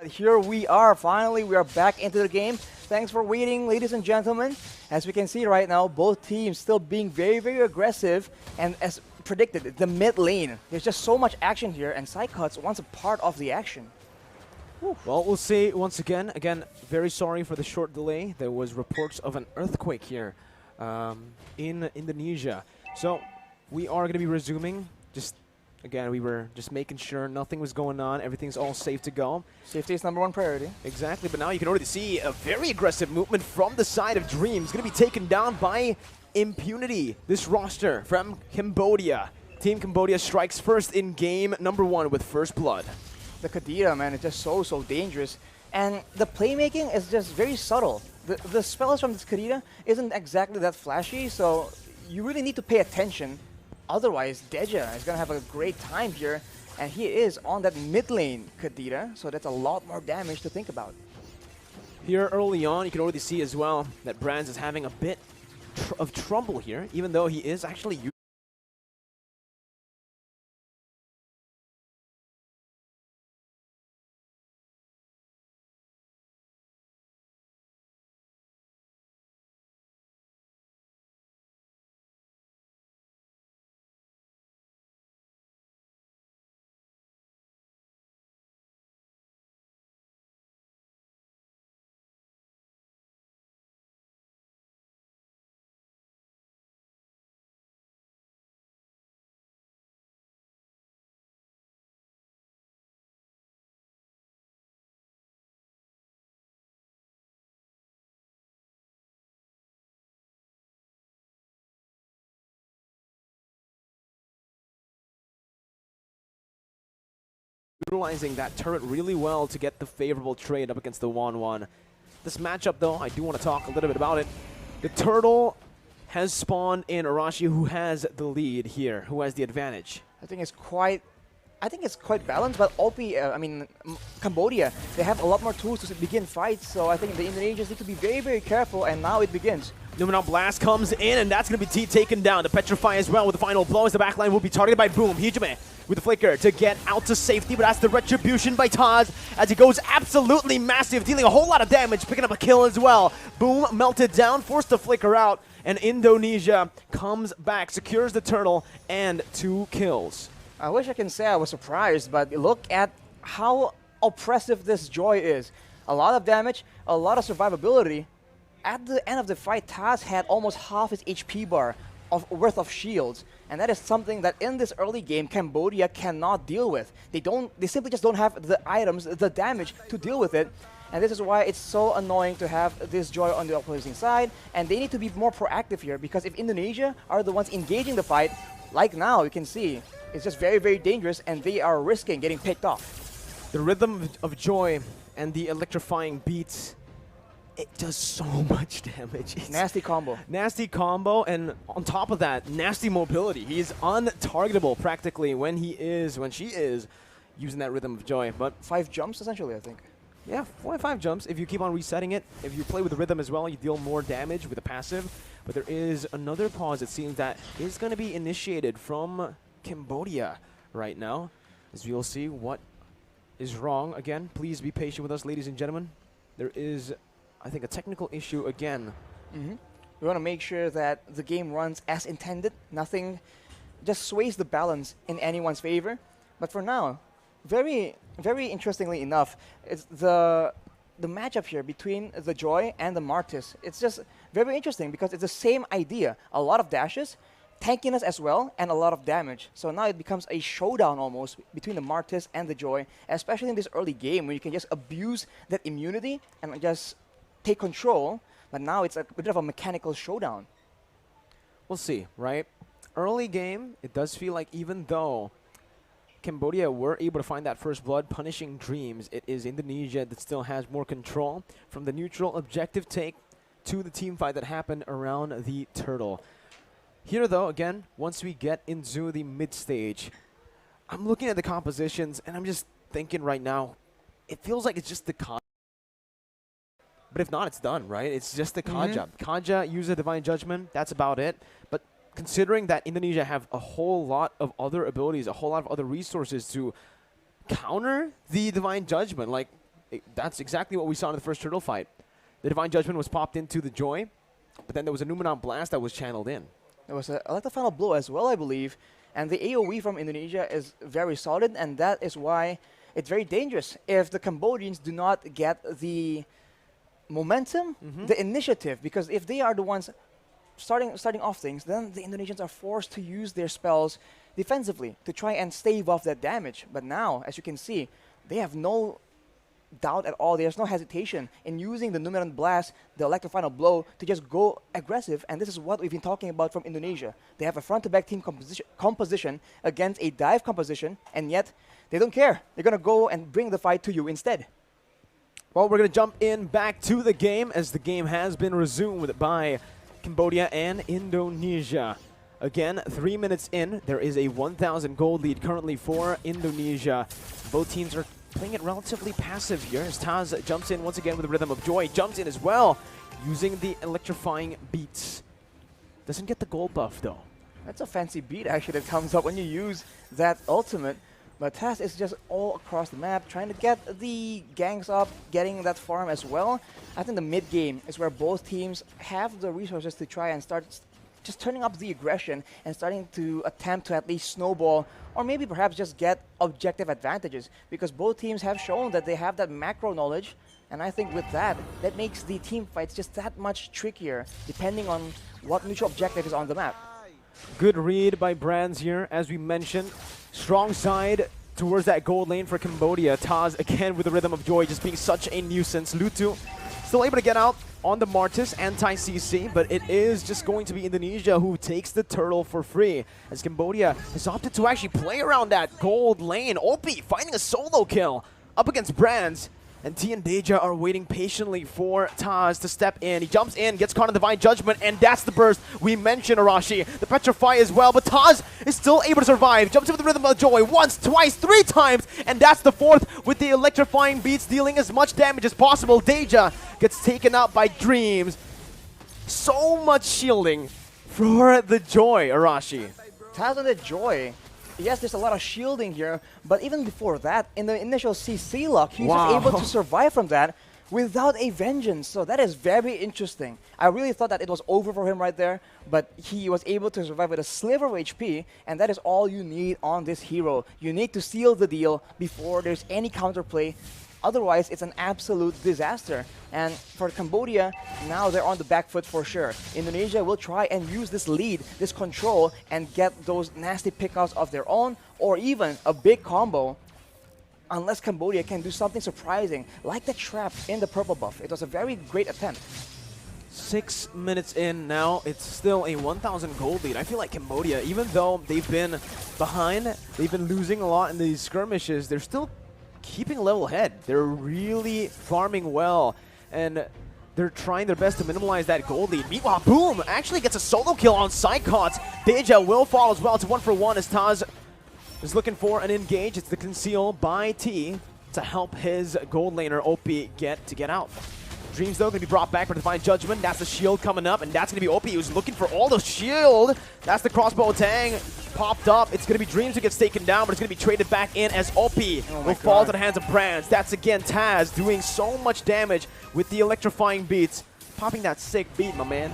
But here we are, finally, we are back into the game. Thanks for waiting, ladies and gentlemen. As we can see right now, both teams still being very, very aggressive. And as predicted, the mid lane, there's just so much action here, and Psycuts wants a part of the action. Well, we'll see once again. Again, very sorry for the short delay. There was reports of an earthquake here in Indonesia. So we are going to be resuming. Again, we were just making sure nothing was going on. Everything's all safe to go. Safety is #1 priority. Exactly, but now you can already see a very aggressive movement from the side of Dreams. Going to be taken down by Impunity. This roster from Cambodia. Team Cambodia strikes first in game #1 with first blood. The Kadira, man, is just so dangerous. And the playmaking is just very subtle. The spells from this Kadira isn't exactly that flashy, so you really need to pay attention. Otherwise, Deja is going to have a great time here, and he is on that mid lane Kadira, so that's a lot more damage to think about. Here early on, you can already see as well that Brands is having a bit of trouble here, even though he is actually utilizing that turret really well to get the favorable trade up against the 1-1. This matchup, though, I do want to talk a little bit about it. The turtle has spawned in Arashi, who has the lead here, who has the advantage. I think it's quite balanced, but Cambodia, they have a lot more tools to begin fights, so I think the Indonesians need to be very, very careful, and now it begins. Numenor Blast comes in, and that's going to be taken down. The Petrify as well with the final blow as the backline will be targeted by Boom. Hijime with the flicker to get out to safety, but that's the retribution by Taz as he goes absolutely massive, dealing a whole lot of damage, picking up a kill as well. Boom melted down, forced to flicker out, and Indonesia comes back, secures the turtle, and 2 kills. I wish I can say I was surprised, but look at how oppressive this Joy is. A lot of damage, a lot of survivability. At the end of the fight, Taz had almost half his HP bar worth of shields, and that is something that in this early game Cambodia cannot deal with. They simply just don't have the items, the damage to deal with it, and this is why it's so annoying to have this Joy on the opposing side, and they need to be more proactive here, because if Indonesia are the ones engaging the fight, like now you can see, it's just very, very dangerous, and they are risking getting picked off. The rhythm of Joy and the electrifying beats, it does so much damage. It's nasty combo. Nasty combo, and on top of that, nasty mobility. He is untargetable practically when she is using that rhythm of Joy. But 5 jumps essentially, I think. Yeah, 4 or 5 jumps. If you keep on resetting it, if you play with the rhythm as well, you deal more damage with the passive. But there is another pause, it seems, that is going to be initiated from Cambodia right now, as we'll see what is wrong. Again, please be patient with us, ladies and gentlemen. There is, I think, a technical issue again. We want to make sure that the game runs as intended. Nothing just sways the balance in anyone's favor. But for now, very, very interestingly enough, it's the matchup here between the Joy and the Martis. It's just very interesting because it's the same idea. A lot of dashes, tankiness as well, and a lot of damage. So now it becomes a showdown almost between the Martis and the Joy, especially in this early game where you can just abuse that immunity and just take control. But now it's a bit of a mechanical showdown. We'll see, right? Early game, it does feel like even though Cambodia were able to find that first blood, punishing Dreams, it is Indonesia that still has more control from the neutral objective take to the team fight that happened around the turtle. Here, though, again, once we get into the mid stage, I'm looking at the compositions and I'm just thinking right now, it feels like it's just the Kaja. But if not, it's done, right? It's just the Kaja. Kaja uses Divine Judgment, that's about it. But considering that Indonesia have a whole lot of other abilities, a whole lot of other resources to counter the Divine Judgment, like That's exactly what we saw in the first turtle fight. The Divine Judgment was popped into the Joy, but then there was a Numenon Blast that was channeled in. There was a electro final blow as well, I believe. And the AoE from Indonesia is very solid, and that is why it's very dangerous if the Cambodians do not get the momentum, the initiative, because if they are the ones starting off things, then the Indonesians are forced to use their spells defensively to try and stave off that damage. But now, as you can see, they have no doubt at all. There's no hesitation in using the Numeron Blast, the Electro Final Blow, to just go aggressive, and this is what we've been talking about from Indonesia. They have a front-to-back team composition against a dive composition, and yet they don't care. They're going to go and bring the fight to you instead. Well, we're going to jump in back to the game as the game has been resumed by Cambodia and Indonesia. Again, 3 minutes in, there is a 1,000 gold lead currently for Indonesia. Both teams are playing it relatively passive here as Taz jumps in once again with the Rhythm of Joy. Jumps in as well using the electrifying beats. Doesn't get the gold buff though. That's a fancy beat actually that comes up when you use that ultimate. But Taz is just all across the map trying to get the ganks up, getting that farm as well. I think the mid game is where both teams have the resources to try and start just turning up the aggression and starting to attempt to at least snowball or maybe perhaps just get objective advantages, because both teams have shown that they have that macro knowledge, and I think with that makes the team fights just that much trickier depending on what mutual objective is on the map. Good read by Brands here, as we mentioned. Strong side towards that gold lane for Cambodia. Taz again with the Rhythm of Joy just being such a nuisance. Lutu still able to get out on the Martis, anti-CC, but it is just going to be Indonesia who takes the turtle for free, as Cambodia has opted to actually play around that gold lane. Opie finding a solo kill up against Brands, and T and Deja are waiting patiently for Taz to step in. He jumps in, gets caught in Divine Judgment, and that's the burst we mentioned, Arashi. The Petrify as well, but Taz is still able to survive. Jumps in with the Rhythm of Joy once, twice, 3 times, and that's the 4th with the electrifying beats, dealing as much damage as possible. Deja gets taken out by Dreams. So much shielding for the Joy, Arashi. Taz and the Joy. Yes, there's a lot of shielding here, but even before that, in the initial CC lock, he was able to survive from that without a vengeance. So that is very interesting. I really thought that it was over for him right there, but he was able to survive with a sliver of HP, and that is all you need on this hero. You need to seal the deal before there's any counterplay. Otherwise, it's an absolute disaster. And for Cambodia, now they're on the back foot for sure. Indonesia will try and use this lead, this control, and get those nasty pickoffs of their own, or even a big combo, unless Cambodia can do something surprising, like the trap in the purple buff. It was a very great attempt. 6 minutes in now, it's still a 1,000 gold lead. I feel like Cambodia, even though they've been behind, they've been losing a lot in these skirmishes, they're still keeping level head. They're really farming well, and they're trying their best to minimize that gold lead. Meanwhile, Boom actually gets a solo kill on Psychots. Deja will fall as well. It's 1-for-1 as Taz is looking for an engage. It's the conceal by T to help his gold laner OP get out. Dreams, though, going to be brought back for Divine Judgment. That's the shield coming up, and that's going to be OP who's looking for all the shield. That's the crossbow tang popped up. It's going to be Dreams who gets taken down, but it's going to be traded back in as OP will fall to the hands of Brands. That's, again, Taz doing so much damage with the electrifying beats. Popping that sick beat, my man.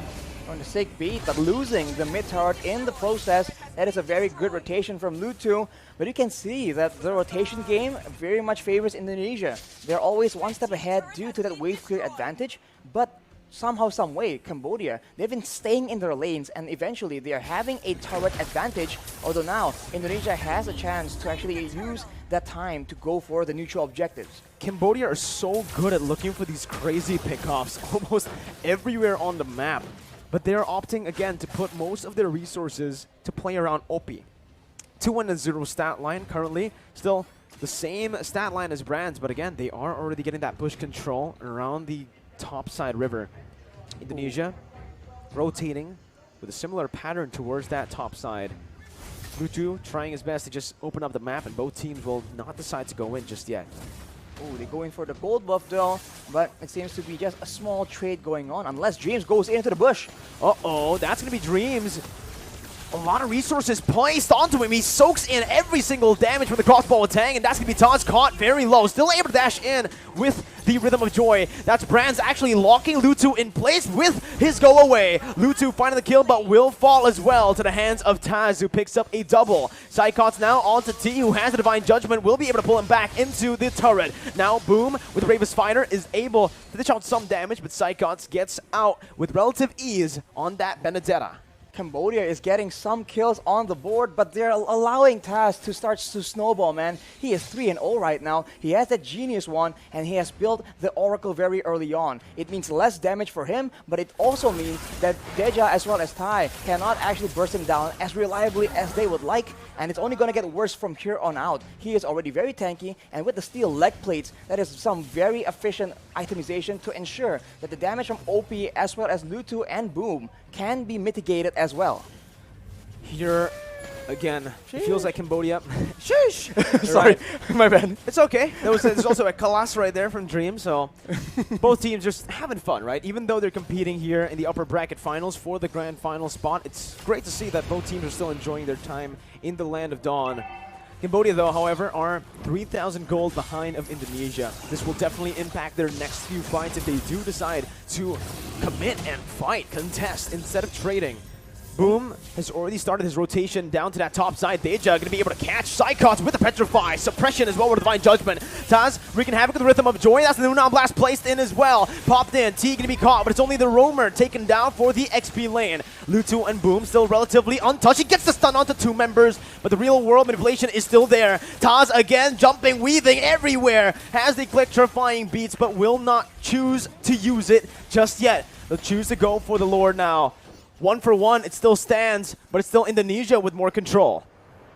On the sick beat, but losing the mid turret in the process. That is a very good rotation from Lutu, but you can see that the rotation game very much favors Indonesia. They're always one step ahead due to that wave clear advantage, but somehow, some way, Cambodia, they've been staying in their lanes, and eventually they are having a turret advantage, although now Indonesia has a chance to actually use that time to go for the neutral objectives. Cambodia are so good at looking for these crazy pickoffs almost everywhere on the map. But they're opting, again, to put most of their resources to play around OP. 2-0 stat line currently. Still the same stat line as Brands, but again, they are already getting that push control around the topside river. Indonesia rotating with a similar pattern towards that top side. Lutu trying his best to just open up the map, and both teams will not decide to go in just yet. Oh, they're going for the gold buff though, but it seems to be just a small trade going on, unless Dreams goes into the bush. Uh-oh, that's going to be Dreams A lot of resources placed onto him. He soaks in every single damage from the crossbow attack, and that's going to be Taz caught very low. Still able to dash in with the Rhythm of Joy. That's Brands actually locking Lutu in place with his go away. Lutu finding the kill, but will fall as well to the hands of Taz, who picks up a double. Psychots now onto T, who has the Divine Judgment, will be able to pull him back into the turret. Now Boom with Bravest Fighter is able to dish out some damage, but Psychots gets out with relative ease on that Benedetta. Cambodia is getting some kills on the board, but they're allowing Taz to start to snowball, man. He is 3-0 right now. He has that Genius one, and he has built the Oracle very early on. It means less damage for him, but it also means that Deja as well as Tai cannot actually burst him down as reliably as they would like, and it's only going to get worse from here on out. He is already very tanky, and with the steel leg plates, that is some very efficient itemization to ensure that the damage from OP as well as Lutu and Boom can be mitigated as well. Here, again, it feels like Cambodia. Sheesh! Sorry, my bad. It's okay. There's also a Kalas right there from Dream, so both teams just having fun, right? Even though they're competing here in the upper bracket finals for the grand final spot, it's great to see that both teams are still enjoying their time in the Land of Dawn. Cambodia, though, however, are 3,000 gold behind of Indonesia. This will definitely impact their next few fights if they do decide to commit and fight, contest, instead of trading. Boom has already started his rotation down to that top side. Deja going to be able to catch Psychots with the Petrify. Suppression as well with Divine Judgment. Taz wreaking havoc with the Rhythm of Joy. That's the Nunan Blast placed in as well. Popped in. T going to be caught, but it's only the Roamer taken down for the XP lane. Lutu and Boom still relatively untouched. He gets the stun onto two members, but the real world manipulation is still there. Taz again jumping, weaving everywhere. Has the electrifying beats, but will not choose to use it just yet. They'll choose to go for the Lord now. 1 for 1, it still stands, but it's still Indonesia with more control.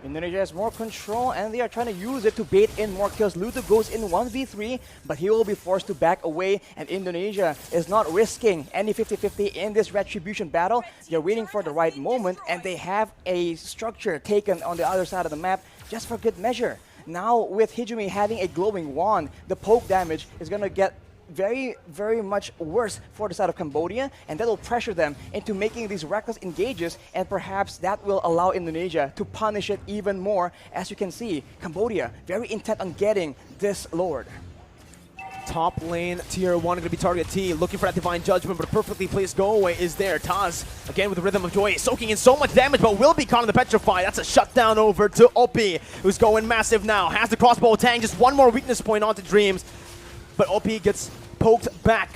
Indonesia has more control, and they are trying to use it to bait in more kills. Lutu goes in 1v3, but he will be forced to back away, and Indonesia is not risking any 50-50 in this Retribution battle. They're waiting for the right moment, and they have a structure taken on the other side of the map just for good measure. Now, with Hijumi having a glowing wand, the poke damage is going to get very, very much worse for the side of Cambodia, and that will pressure them into making these reckless engages, and perhaps that will allow Indonesia to punish it even more. As you can see, Cambodia very intent on getting this Lord. Top lane, tier 1 going to be target T, looking for that Divine Judgment, but a perfectly placed go away is there. Taz, again with the Rhythm of Joy, soaking in so much damage, but will be caught in the Petrify. That's a shutdown over to OP, who's going massive now. Has the crossbow attack, just one more weakness point onto Dreams, but OP gets poked back.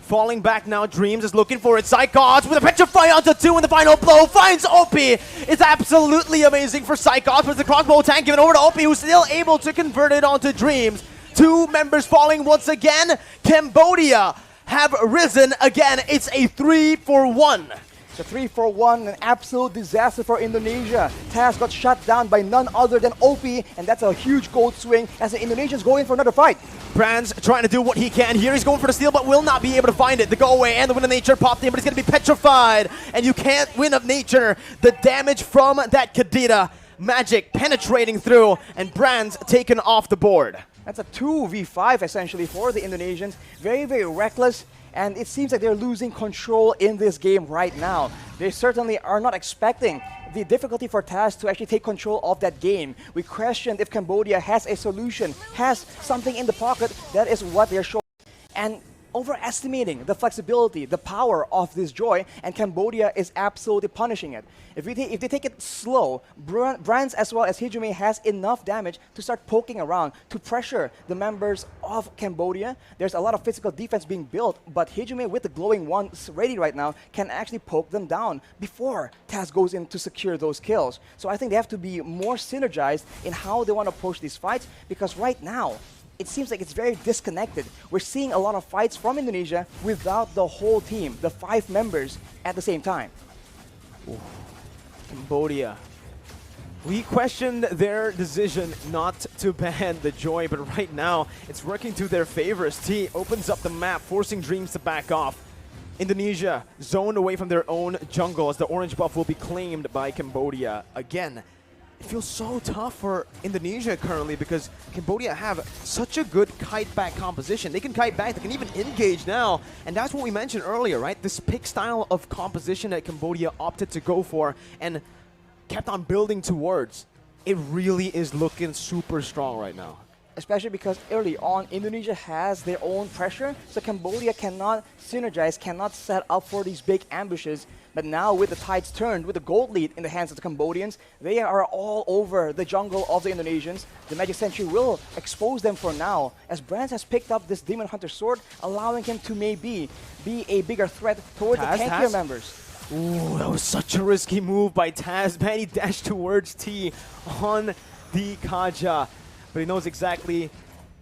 Falling back now, Dreams is looking for it. Psychots with a Petrify onto 2, and the final blow finds OP. It's absolutely amazing for Psychots, but the crossbow attack given over to OP, who's still able to convert it onto Dreams. 2 members falling once again. Cambodia have risen again. It's a 3-for-1. It's a 3-for-1, an absolute disaster for Indonesia. Taz got shut down by none other than OP, and that's a huge gold swing as the Indonesians go in for another fight. Brands trying to do what he can here. He's going for the steal, but will not be able to find it. The go away and the Wind of Nature popped in, but he's going to be petrified. And you can't Wind of Nature. The damage from that Kadita magic penetrating through, and Brands taken off the board. That's a 2v5 essentially for the Indonesians. Very, very reckless. And it seems like they're losing control in this game right now. They certainly are not expecting the difficulty for Taz to actually take control of that game. We questioned if Cambodia has a solution, has something in the pocket. That is what they're showing. And overestimating the flexibility, the power of this Joy, and Cambodia is absolutely punishing it. If they take it slow, Brands as well as Hijumi has enough damage to start poking around, to pressure the members of Cambodia. There's a lot of physical defense being built, but Hijumi with the glowing wand ready right now can actually poke them down before Taz goes in to secure those kills. So I think they have to be more synergized in how they want to approach these fights, because right now, it seems like it's very disconnected. We're seeing a lot of fights from Indonesia without the whole team, the 5 members at the same time. Ooh. Cambodia. We questioned their decision not to ban the Joy, but right now it's working to their favor as T opens up the map, forcing Dreams to back off. Indonesia zoned away from their own jungle as the orange buff will be claimed by Cambodia. Again, it feels so tough for Indonesia currently because Cambodia have such a good kite back composition. They can kite back, they can even engage now, and that's what we mentioned earlier, right? This pick style of composition that Cambodia opted to go for, and kept on building towards, it really is looking super strong right now. Especially because early on, Indonesia has their own pressure, so Cambodia cannot synergize, cannot set up for these big ambushes. But now with the tides turned, with the gold lead in the hands of the Cambodians, they are all over the jungle of the Indonesians. The Magic Sentry will expose them for now, as Brands has picked up this Demon Hunter sword, allowing him to maybe be a bigger threat towards the tankier members. Ooh, that was such a risky move by Taz. Man, he dashed towards T on the Kaja. But he knows exactly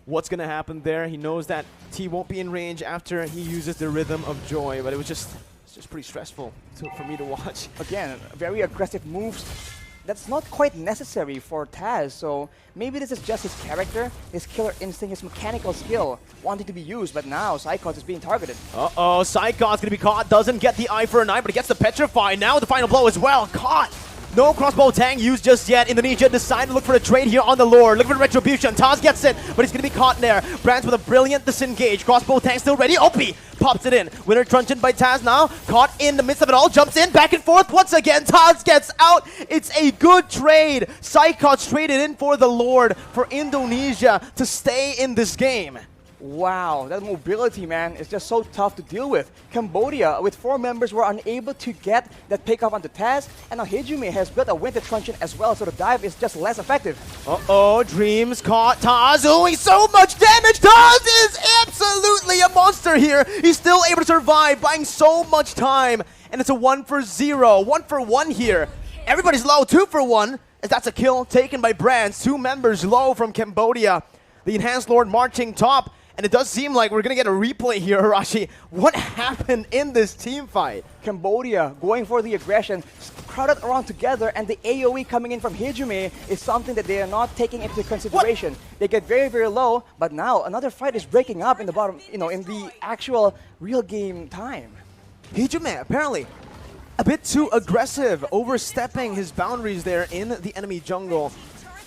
what's going to happen there. He knows that T won't be in range after he uses the Rhythm of Joy. But it's just pretty stressful for me to watch. Again, very aggressive moves. That's not quite necessary for Taz, so maybe this is just his character, his killer instinct, his mechanical skill wanting to be used, but now Psychos is being targeted. Uh-oh, Psychos going to be caught, doesn't get the eye for an eye, but he gets the Petrify. Now the final blow as well, caught! No crossbow tang used just yet. Indonesia decided to look for a trade here on the Lord. Look for Retribution. Taz gets it, but he's going to be caught there. Brands with a brilliant disengage. Crossbow tang still ready. OP pops it in. Winter Truncheon by Taz now. Caught in the midst of it all. Jumps in. Back and forth once again. Taz gets out. It's a good trade. Psychos traded in for the Lord for Indonesia to stay in this game. Wow, that mobility, man, is just so tough to deal with. Cambodia, with 4 members, were unable to get that pickup onto Taz, and now Hejume has built a Winter Truncheon as well, so the dive is just less effective. Uh-oh, Dreams caught Taz doing so much damage. Taz is absolutely a monster here. He's still able to survive, buying so much time, and it's a 1 for 0, 1 for 1 here. Everybody's low, 2 for 1, as that's a kill taken by Brands. 2 members low from Cambodia. The Enhanced Lord marching top. And it does seem like we're going to get a replay here, Arashi. What happened in this team fight? Cambodia going for the aggression, crowded around together, and the AoE coming in from Hejume is something that they are not taking into consideration. They get very, very low, but now another fight is breaking up in the bottom, in the actual real game time. Hejume, apparently, a bit too aggressive, overstepping his boundaries there in the enemy jungle.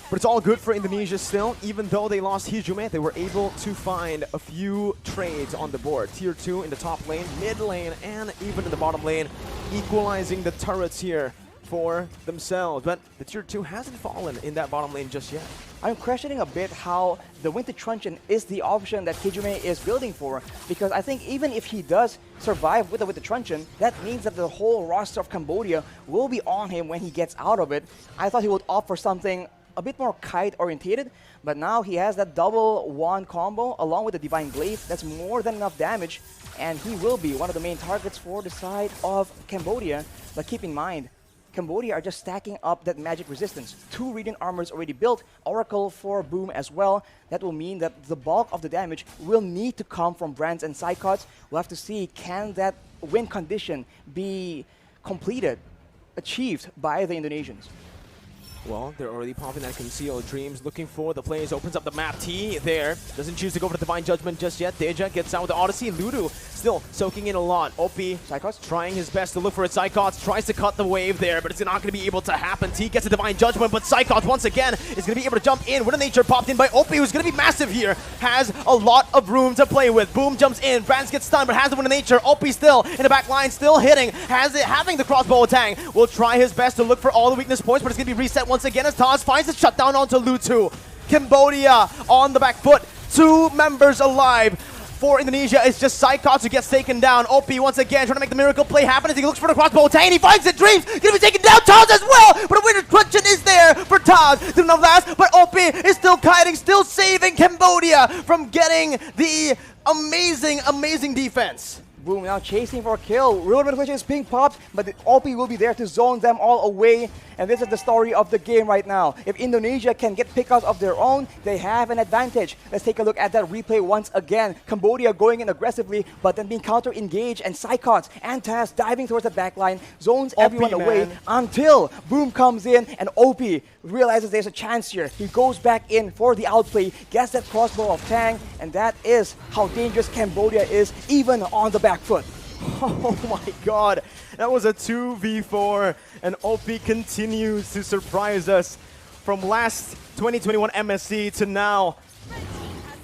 But it's all good for Indonesia still. Even though they lost Hejume, they were able to find a few trades on the board. Tier 2 in the top lane, mid lane, and even in the bottom lane, equalizing the turrets here for themselves. But the Tier 2 hasn't fallen in that bottom lane just yet. I'm questioning a bit how the Winter Truncheon is the option that Hejume is building for, because I think even if he does survive with the Winter Truncheon, that means that the whole roster of Cambodia will be on him when he gets out of it. I thought he would opt for something a bit more kite orientated, but now he has that double wand combo along with the Divine Glaive. That's more than enough damage, and he will be one of the main targets for the side of Cambodia. But keep in mind, Cambodia are just stacking up that magic resistance. 2 Radiant Armors already built, Oracle for Boom as well. That will mean that the bulk of the damage will need to come from Brands and Psychots. We'll have to see, can that win condition be completed, achieved by the Indonesians? Well, they're already popping that Concealed Dreams, looking for the plays, opens up the map. T there, doesn't choose to go for the Divine Judgment just yet. Deja gets out with the Odyssey. Ludu still soaking in a lot. OP Psychos trying his best to look for it. Psychos tries to cut the wave there, but it's not going to be able to happen. T gets a Divine Judgment, but Psychos once again is going to be able to jump in. Winter Nature popped in by OP, who's going to be massive here. Has a lot of room to play with. Boom jumps in, Brands gets stunned, but has the Winter Nature. OP still in the back line, still hitting. Has it, having the crossbow tang. Will try his best to look for all the weakness points, but it's going to be reset once again as Taz finds the shutdown onto Lutu. Cambodia on the back foot. 2 members alive. For Indonesia, it's just Psychos who gets taken down. OP once again trying to make the miracle play happen as he looks for the crossbow tang, and he finds it. Dreams gonna be taken down. Taz as well, but a Winter Truncheon is there for Taz. Didn't know last, but OP is still kiting, still saving Cambodia from getting the amazing defense. Boom, now chasing for a kill. Real Revelation is being popped, but the OP will be there to zone them all away. And this is the story of the game right now. If Indonesia can get pickups of their own, they have an advantage. Let's take a look at that replay once again. Cambodia going in aggressively, but then being counter-engaged, and Psychots and Taz diving towards the backline, zones everyone away until Boom comes in and OP realizes there's a chance here. He goes back in for the outplay, gets that crossbow of Tang, and that is how dangerous Cambodia is, even on the back foot. Oh my god, that was a 2v4, and OP continues to surprise us from last 2021 MSC to now.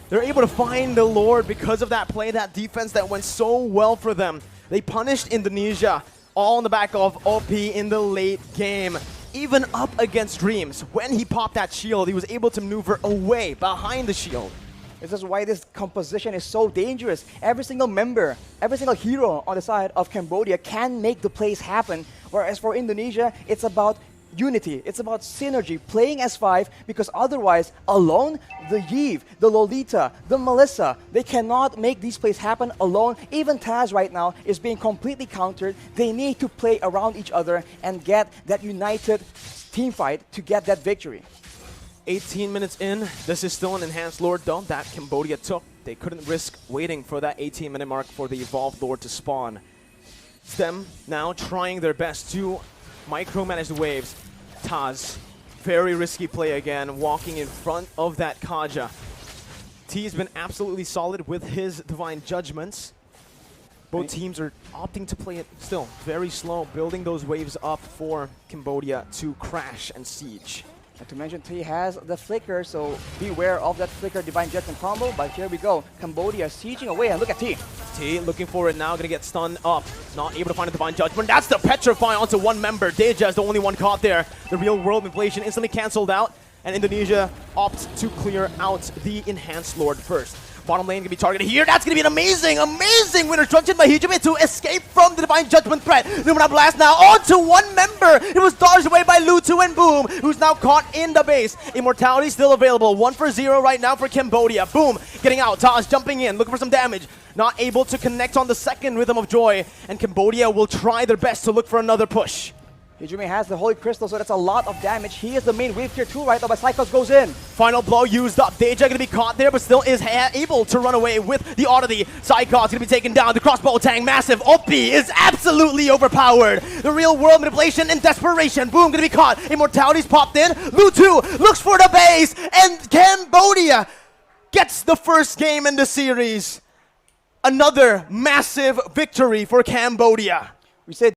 They're able to find the Lord because of that play, that defense that went so well for them. They punished Indonesia all on the back of OP in the late game. even up against Dreams, when he popped that shield, he was able to maneuver away behind the shield. This is why this composition is so dangerous. Every single member, every single hero on the side of Cambodia can make the plays happen. Whereas for Indonesia, it's about unity. It's about synergy, playing as 5, because otherwise, alone, the Iesf, the Lolita, the Melissa, they cannot make these plays happen alone. Even Taz right now is being completely countered. They need to play around each other and get that united team fight to get that victory. 18 minutes in, this is still an enhanced Lord though that Cambodia took. They couldn't risk waiting for that 18-minute mark for the evolved Lord to spawn. It's them now trying their best to micromanage the waves. Taz, very risky play again, walking in front of that Kaja. T's been absolutely solid with his Divine Judgments. Both teams are opting to play it still very slow, building those waves up for Cambodia to crash and siege. Not to mention, T has the flicker, so beware of that flicker Divine Judgment combo. But here we go, Cambodia sieging away, and look at T. T looking for it now, gonna get stunned up. Not able to find a Divine Judgment. That's the Petrify onto one member. Deja is the only one caught there. The real world manipulation instantly cancelled out, and Indonesia opts to clear out the Enhanced Lord first. Bottom lane gonna be targeted here. That's gonna be an amazing winner structured by Hijime to escape from the Divine Judgment threat. Lumina Blast now onto one member. It was dodged away by Lutu and Boom, who's now caught in the base. Immortality still available. 1 for 0 right now for Cambodia. Boom, getting out. Taz jumping in, looking for some damage. Not able to connect on the second Rhythm of Joy, and Cambodia will try their best to look for another push. Hijime has the Holy Crystal, so that's a lot of damage. He is the main wave tier 2 right now, but Cyclops goes in. Final blow used up. Deja gonna be caught there, but still is able to run away with the oddity. Cyclops gonna be taken down. The crossbow tang, massive. Opie is absolutely overpowered. The real world manipulation and desperation. Boom, gonna be caught. Immortality's popped in. Lutu looks for the base, and Cambodia gets the first game in the series. Another massive victory for Cambodia. We said